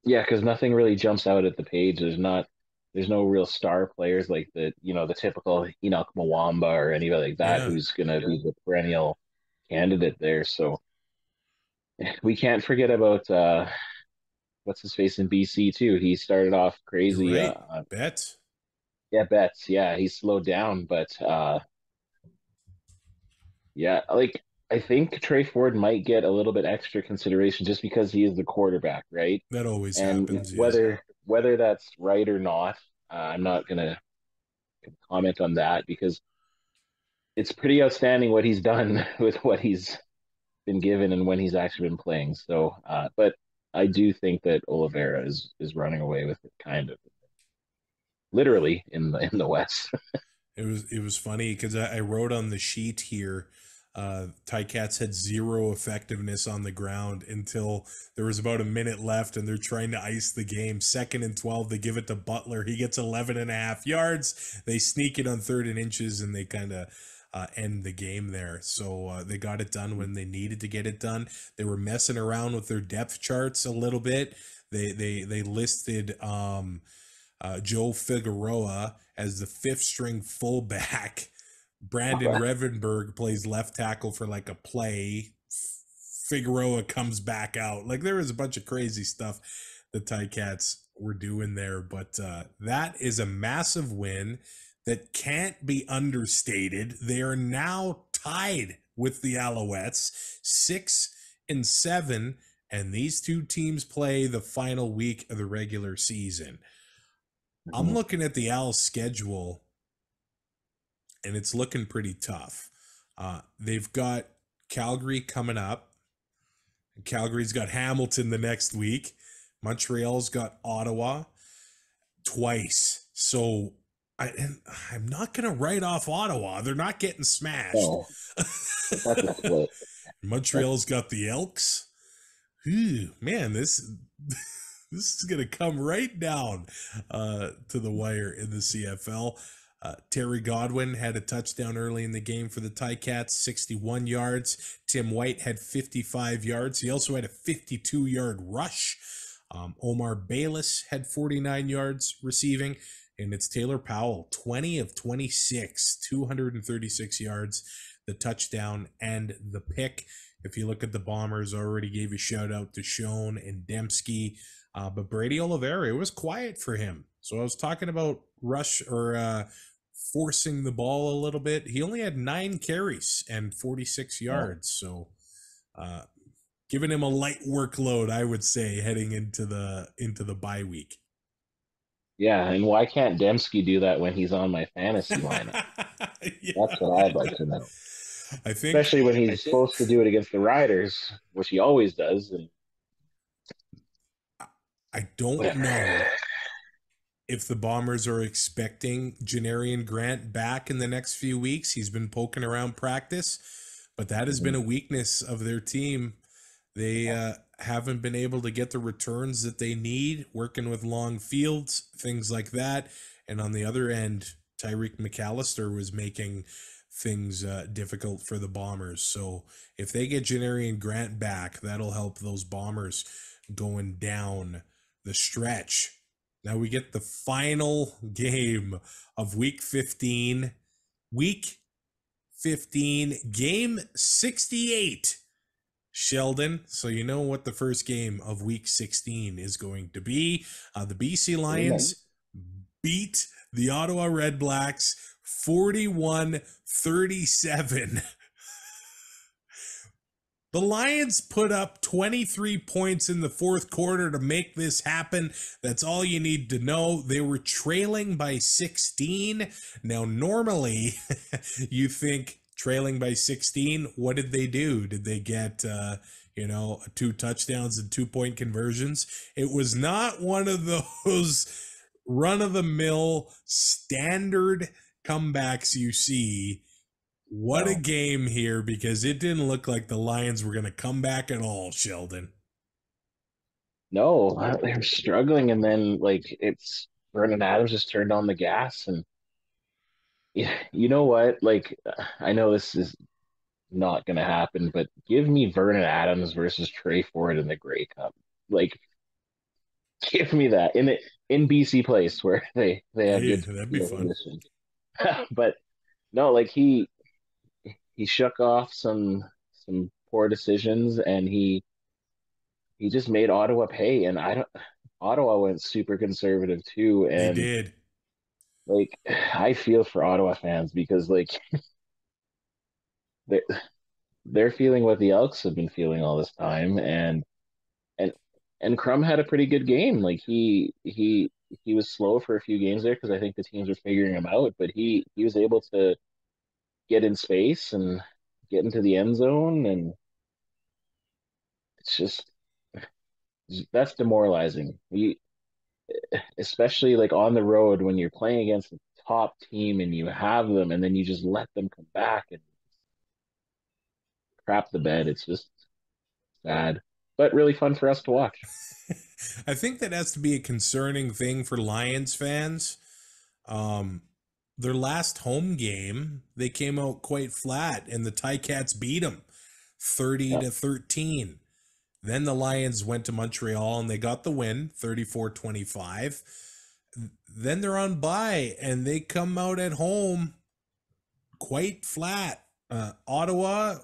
E: because nothing really jumps out at the page. There's no real star players like the typical Enoch Mwamba or anybody like that who's going to be the perennial candidate there. So we can't forget about what's his face in BC too. He started off crazy.
D: Right. Betts.
E: Yeah, Betts. Yeah, he slowed down, but yeah, like I think Trey Ford might get a little bit extra consideration just because he is the quarterback, right?
D: That always
E: and
D: happens.
E: Whether that's right or not, I'm not gonna comment on that because it's pretty outstanding what he's done with what he's been given and when he's actually been playing. So, but I do think that Oliveira is running away with it, kind of, literally in the West.
D: It was funny because I wrote on the sheet here, Ticats had zero effectiveness on the ground until there was about a minute left and they're trying to ice the game. 2nd and 12, they give it to Butler. He gets 11.5 yards. They sneak it on 3rd and inches and they kind of end the game there. So they got it done when they needed to get it done. They were messing around with their depth charts a little bit. They listed Joe Figueroa as the 5th string fullback. Brandon Revenberg plays left tackle for like a play. Figueroa comes back out. Like there was a bunch of crazy stuff the Ticats were doing there, but that is a massive win that can't be understated. They are now tied with the Alouettes, 6-7, and these two teams play the final week of the regular season. I'm looking at the Als schedule, and it's looking pretty tough. They've got Calgary coming up. Calgary's got Hamilton the next week. Montreal's got Ottawa twice. So I'm not going to write off Ottawa. They're not getting smashed.
E: Oh,
D: Montreal's got the Elks. Ooh, man, this is going to come right down to the wire in the CFL. Terry Godwin had a touchdown early in the game for the Ticats, 61 yards. Tim White had 55 yards. He also had a 52-yard rush. Omar Bayless had 49 yards receiving. And it's Taylor Powell, 20 of 26, 236 yards, the touchdown and the pick. If you look at the Bombers, I already gave a shout out to Schoen and Dembski. But Brady Oliveira, it was quiet for him. So I was talking about rush or forcing the ball a little bit. He only had 9 carries and 46 yards. So giving him a light workload, I would say, heading into the bye week.
E: Yeah, and why can't Dembski do that when he's on my fantasy lineup? Yeah. That's what I'd like to know.
D: I think,
E: especially when he's supposed to do it against the Riders, which he always does. And
D: I don't know if the Bombers are expecting Janarian Grant back in the next few weeks. He's been poking around practice, but that has been a weakness of their team. They haven't been able to get the returns that they need, working with long fields, things like that. And on the other end, Tyreek McAllister was making things difficult for the Bombers. So if they get Janarian Grant back, that'll help those Bombers going down the stretch. Now we get the final game of Week 15. Week 15, Game 68. Sheldon, so you know what the first game of Week 16 is going to be. The BC Lions beat the Ottawa RedBlacks 41-37. The Lions put up 23 points in the fourth quarter to make this happen. That's all you need to know. They were trailing by 16. Now, normally, you think trailing by 16, what did they do? Did they get, 2 touchdowns and 2-point conversions? It was not one of those run-of-the-mill standard comebacks you see. What a game here, because it didn't look like the Lions were going to come back at all, Sheldon.
E: No, they were struggling, and then, it's Vernon Adams just turned on the gas, and you know what? I know this is not going to happen, but give me Vernon Adams versus Trey Ford in the Grey Cup. Give me that in BC Place where they have good.
D: That'd be fun.
E: But no, he shook off some poor decisions, and he just made Ottawa pay. And Ottawa went super conservative too, and
D: they did.
E: I feel for Ottawa fans because they're feeling what the Elks have been feeling all this time, and Crum had a pretty good game. He was slow for a few games there because I think the teams were figuring him out, but he was able to get in space and get into the end zone, and it's just that's demoralizing. Especially on the road when you're playing against a top team and you have them, and then you just let them come back and crap the bed. It's just sad, but really fun for us to watch.
D: I think that has to be a concerning thing for Lions fans. Their last home game, they came out quite flat, and the Ticats beat them 30-13. Then the Lions went to Montreal, and they got the win, 34-25. Then they're on bye, and they come out at home quite flat. Ottawa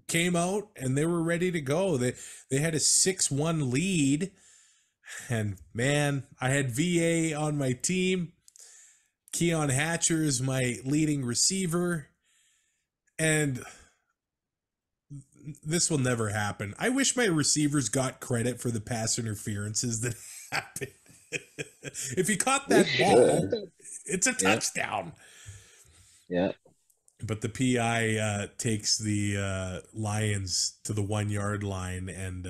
D: came out, and they were ready to go. They had a 6-1 lead, and man, I had VA on my team. Keon Hatcher is my leading receiver, and this will never happen. I wish my receivers got credit for the pass interferences that happened. If he caught that ball, it's a touchdown.
E: Yeah.
D: But the PI takes the Lions to the 1-yard line, and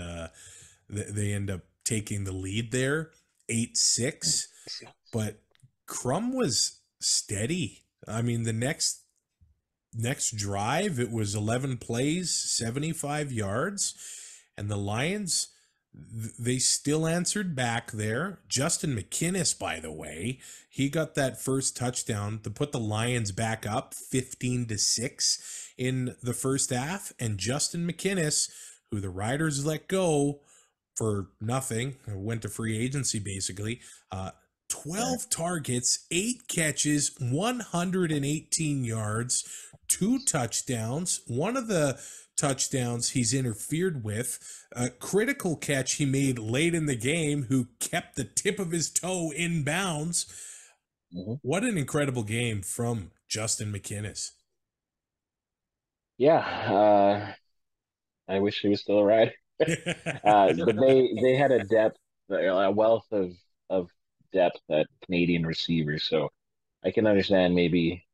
D: they end up taking the lead there, 8-6. But Crum was steady. I mean, the next drive, it was 11 plays, 75 yards, and the Lions, they still answered back there. Justin McInnis, by the way, he got that first touchdown to put the Lions back up 15-6 in the first half. And Justin McInnis, who the Riders let go for nothing, went to free agency basically, 12 targets, 8 catches, 118 yards, 2 touchdowns. One of the touchdowns he's interfered with, a critical catch he made late in the game, who kept the tip of his toe in bounds. What an incredible game from Justin McInnis.
E: Yeah, I wish he was still a Rider. But they had a wealth of depth at Canadian receivers, so I can understand maybe.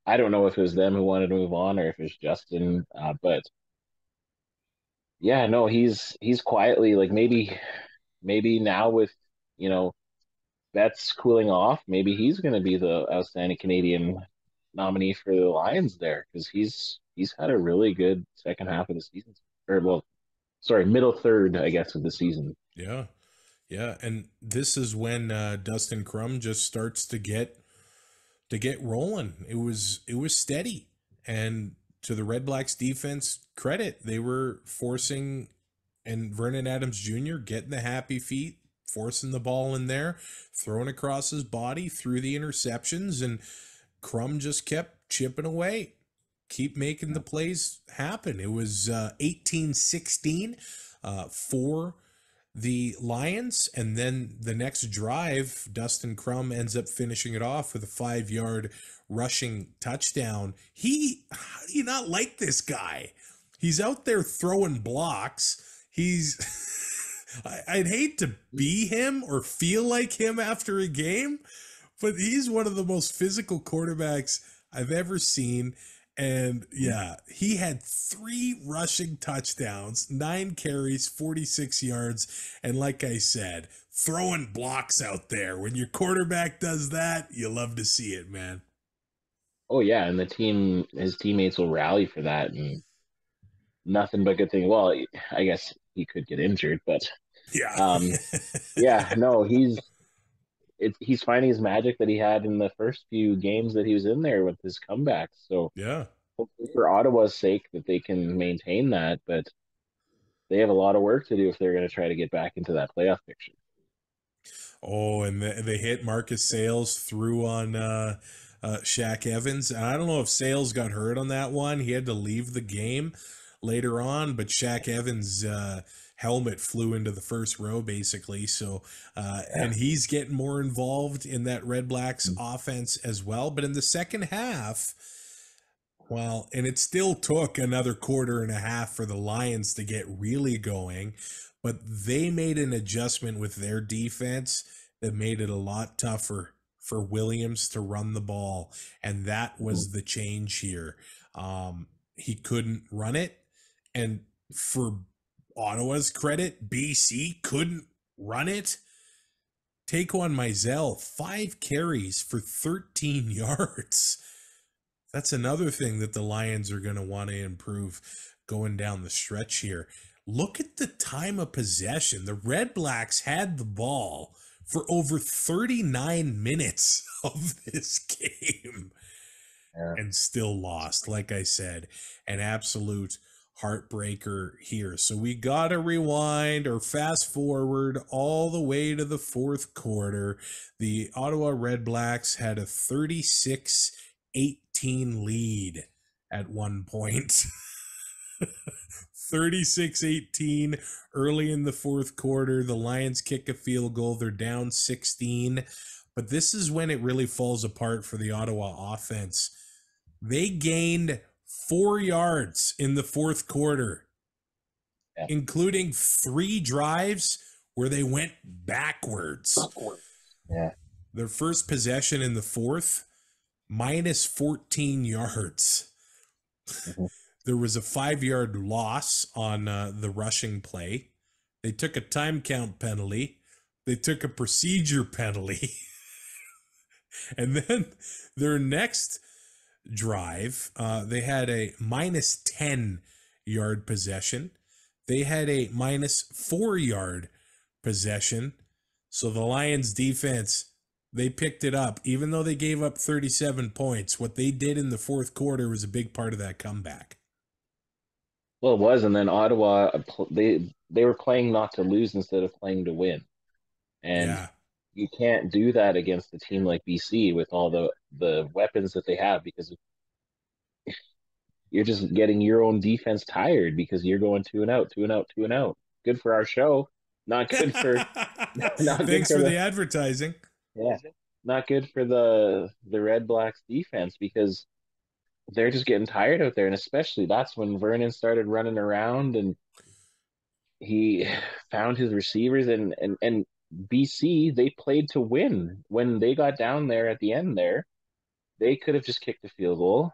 E: I don't know if it was them who wanted to move on or if it was Justin, but yeah, no, he's quietly, like, maybe now with, Betts cooling off, maybe he's going to be the outstanding Canadian nominee for the Lions there, because he's had a really good second half of the season, or well, sorry, middle third, I guess, of the season.
D: Yeah, and this is when Dustin Crum just starts to get rolling. It was steady, and to the RedBlacks defense credit, they were forcing, and Vernon Adams Jr. getting the happy feet, forcing the ball in there, throwing across his body through the interceptions, and Crum just kept chipping away, keep making the plays happen. It was 18-16 for the Lions, and then the next drive, Dustin Crum ends up finishing it off with a 5-yard rushing touchdown. How do you not like this guy? He's out there throwing blocks. I'd hate to be him or feel like him after a game, but he's one of the most physical quarterbacks I've ever seen. And yeah, he had 3 rushing touchdowns, 9 carries, 46 yards. And like I said, throwing blocks out there. When your quarterback does that, you love to see it, man.
E: Oh yeah, and his teammates will rally for that, and nothing but good things. Well, I guess he could get injured, but
D: yeah,
E: yeah, no, he's finding his magic that he had in the first few games that he was in there with his comebacks. So
D: yeah,
E: hopefully for Ottawa's sake that they can maintain that, but they have a lot of work to do if they're going to try to get back into that playoff picture.
D: Oh, and they hit Marcus Sayles through on Shaq Evans. And I don't know if Sayles got hurt on that one. He had to leave the game later on, but Shaq Evans' helmet flew into the first row basically. So, and he's getting more involved in that RedBlacks offense as well. But in the second half, well, and it still took another quarter and a half for the Lions to get really going, but they made an adjustment with their defense that made it a lot tougher for Williams to run the ball. And that was the change here. He couldn't run it. And for Ottawa's credit, BC couldn't run it. Taquan Mizell, 5 carries for 13 yards. That's another thing that the Lions are going to want to improve going down the stretch here. Look at the time of possession. The RedBlacks had the ball for over 39 minutes of this game and still lost. Like I said, an absolute heartbreaker here. So we got to rewind or fast forward all the way to the fourth quarter. The Ottawa RedBlacks had a 36-18 lead at one point. 36-18 early in the fourth quarter. The Lions kick a field goal. They're down 16. But this is when it really falls apart for the Ottawa offense. They gained 4 yards in the fourth quarter, including 3 drives where they went backwards.
E: Yeah.
D: Their first possession in the fourth, minus 14 yards. There was a 5-yard loss on the rushing play. They took a time count penalty. They took a procedure penalty. And then their next drive, they had a minus 10-yard possession. They had a -4-yard possession. So the Lions defense, they picked it up. Even though they gave up 37 points, what they did in the fourth quarter was a big part of that comeback.
E: Well, it was, and then Ottawa, they were playing not to lose instead of playing to win, and
D: Yeah.
E: you can't do that against a team like BC with all the weapons that they have, because you're just getting your own defense tired because you're going 2-and-out, 2-and-out, 2-and-out. Good for our show, not good for not good
D: Thanks
E: for
D: for
E: the
D: the advertising.
E: yeah, not good for the Red Blacks defense, because they're just getting tired out there, and especially that's when Vernon started running around and he found his receivers, and BC, they played to win. When they got down there at the end there, they could have just kicked a field goal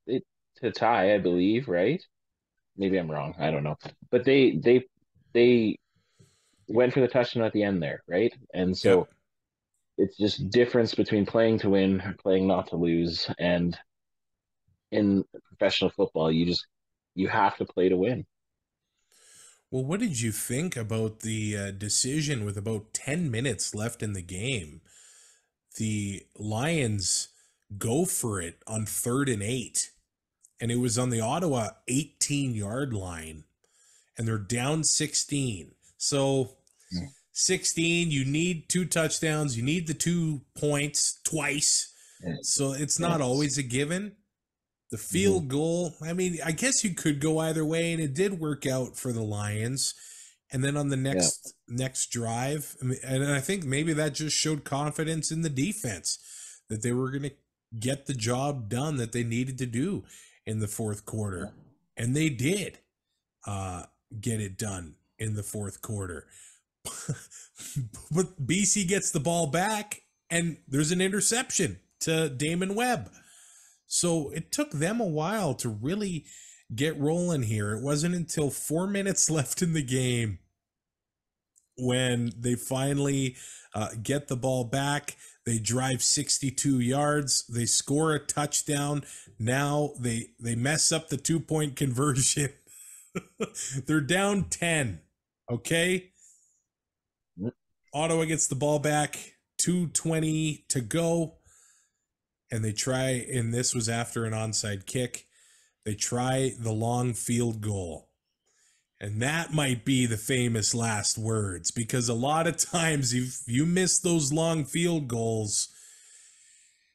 E: to tie, I believe, right? Maybe I'm wrong. I don't know. But they went for the touchdown at the end there, right? And
D: Yep.
E: so it's just difference between playing to win or playing not to lose. And in professional football, you have to play to win.
D: Well, what did you think about the decision with about 10 minutes left in the game? The Lions go for it on 3rd and 8, and it was on the Ottawa 18-yard line, and they're down 16. So 16, you need 2 touchdowns, you need the 2 points twice. So it's not always a given. The field goal, I mean, I guess you could go either way, and it did work out for the Lions. And then on the next drive, I mean, and I think maybe that just showed confidence in the defense that they were going to get the job done that they needed to do in the fourth quarter. And they did get it done in the fourth quarter. But BC gets the ball back, and there's an interception to Damon Webb. So it took them a while to really get rolling here. It wasn't until 4 minutes left in the game when they finally get the ball back. They drive 62 yards. They score a touchdown. Now they mess up the 2-point conversion. They're down 10. Okay? Ottawa gets the ball back. 2:20 to go. And they try, and this was after an onside kick, they try the long field goal. And that might be the famous last words, because a lot of times if you miss those long field goals,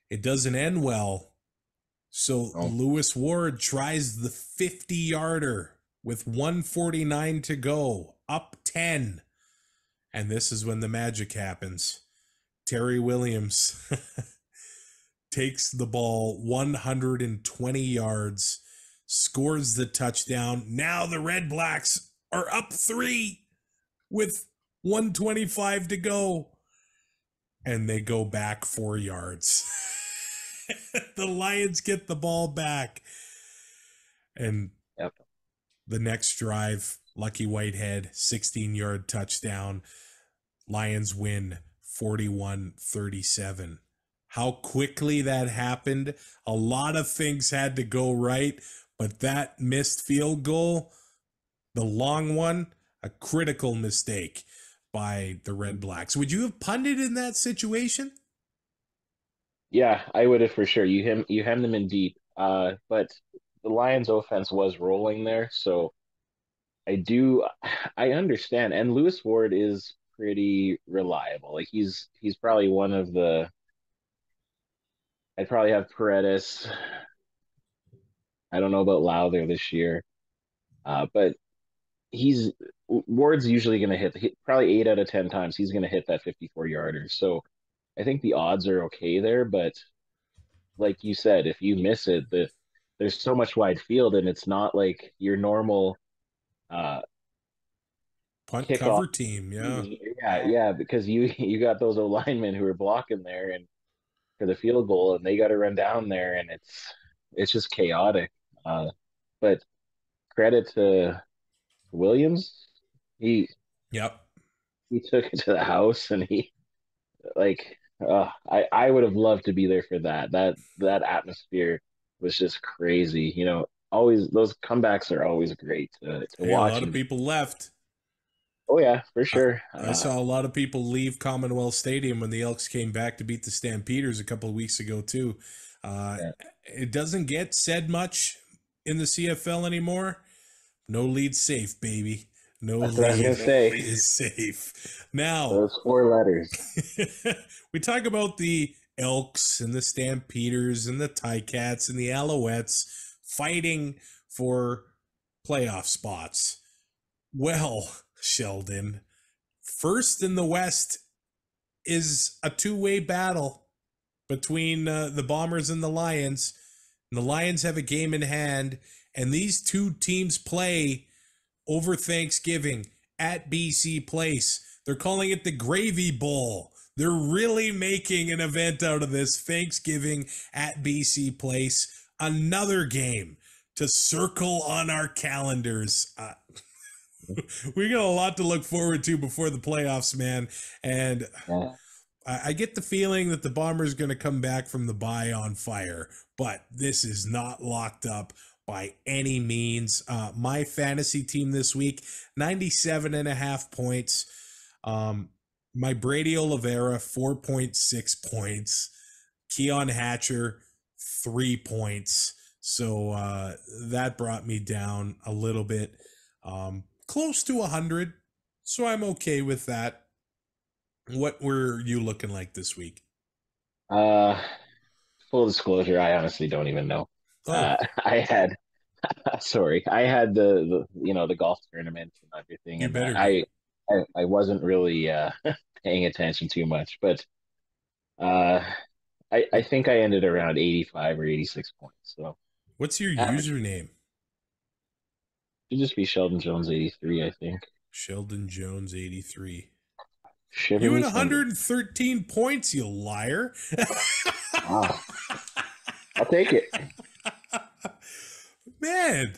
D: it doesn't end well. So Lewis Ward tries the 50-yarder with 1:49 to go, up 10. And this is when the magic happens. Terry Williams takes the ball 120 yards, scores the touchdown. Now the Red Blacks are up 3 with 125 to go. And they go back 4 yards. The Lions get the ball back. And the next drive, Lucky Whitehead, 16-yard touchdown. Lions win 41-37. How quickly that happened. A lot of things had to go right, but that missed field goal, the long one, a critical mistake by the Red Blacks. Would you have punted in that situation?
E: Yeah, I would have for sure. You hem them in deep. But the Lions offense was rolling there, so I understand. And Lewis Ward is pretty reliable. Like he's probably one of the I'd probably have Paredes. I don't know about Lowther this year, but Ward's usually going to hit probably 8 out of 10 times. He's going to hit that 54-yarder. So I think the odds are okay there. But like you said, if you miss it, there's so much wide field, and it's not like your normal
D: punt
E: kickoff
D: cover team.
E: Yeah, because you got those O linemen who are blocking there and for the field goal, and they got to run down there, and it's just chaotic. But credit to Williams, he took it to the house, and he I would have loved to be there for that. That atmosphere was just crazy. always those comebacks are always great to
D: Hey, a
E: watch.
D: lot of people left.
E: Oh yeah, for sure.
D: I saw a lot of people leave Commonwealth Stadium when the Elks came back to beat the Stampeders a couple of weeks ago too.
E: Yeah.
D: It doesn't get said much in the CFL anymore. No lead safe, baby. No
E: That's what I was
D: lead
E: gonna say.
D: is safe. Now,
E: Those 4 letters.
D: we talk about the Elks and the Stampeders and the Ticats and the Alouettes fighting for playoff spots. Well, Sheldon, first in the West is a two-way battle between the Bombers and the Lions. And the Lions have a game in hand, and these two teams play over Thanksgiving at BC Place. They're calling it the Gravy Bowl. They're really making an event out of this. Thanksgiving at BC Place. Another game to circle on our calendars. We got a lot to look forward to before the playoffs, man. And
E: Yeah.
D: I get the feeling that the Bombers going to come back from the bye on fire, but this is not locked up by any means. My fantasy team this week, 97.5 points. My Brady Oliveira, 4.6 points. Keon Hatcher, 3 points. So that brought me down a little bit. Close to 100. So I'm okay with that. What were you looking like this week?
E: Full disclosure, I honestly don't even know.
D: Oh.
E: I had I had the golf tournament and everything,
D: You
E: and
D: better
E: I wasn't really paying attention too much, but I think I ended around 85 or 86 points. So
D: What's your
E: uh,
D: username?
E: it should just be Sheldon Jones 83, I think.
D: Sheldon Jones 83.
E: Shiver
D: You
E: me
D: had
E: timbers.
D: 113 points, you liar.
E: Wow. I'll take it.
D: Man,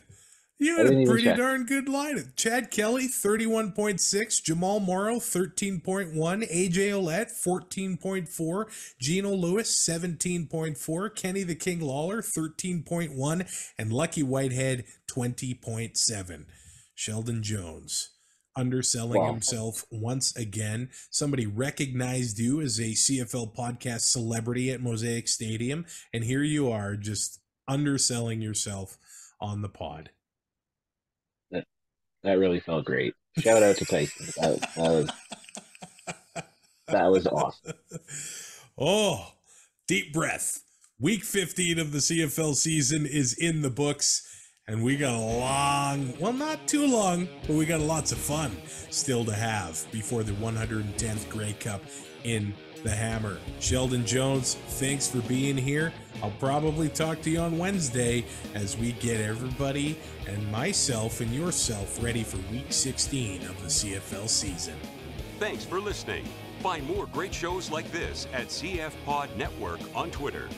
D: you
E: I
D: had
E: didn't
D: a
E: even
D: pretty
E: check.
D: darn good line. Chad Kelly, 31.6. Jamal Morrow, 13.1. AJ Ouellette, 14.4. Geno Lewis, 17.4. Kenny the King Lawler, 13.1. And Lucky Whitehead, 20.7. Sheldon Jones, underselling
E: Wow.
D: himself once again. Somebody recognized you as a CFL podcast celebrity at Mosaic Stadium, and here you are just underselling yourself on the pod.
E: That really felt great. Shout out to Tyson. That was awesome.
D: Oh, deep breath. Week 15 of the CFL season is in the books, and we got a long, well, not too long, but we got lots of fun still to have before the 110th Grey Cup in the Hammer. Sheldon Jones, thanks for being here. I'll probably talk to you on Wednesday as we get everybody and myself and yourself ready for Week 16 of the CFL season.
A: Thanks for listening. Find more great shows like this at CF Pod Network on Twitter.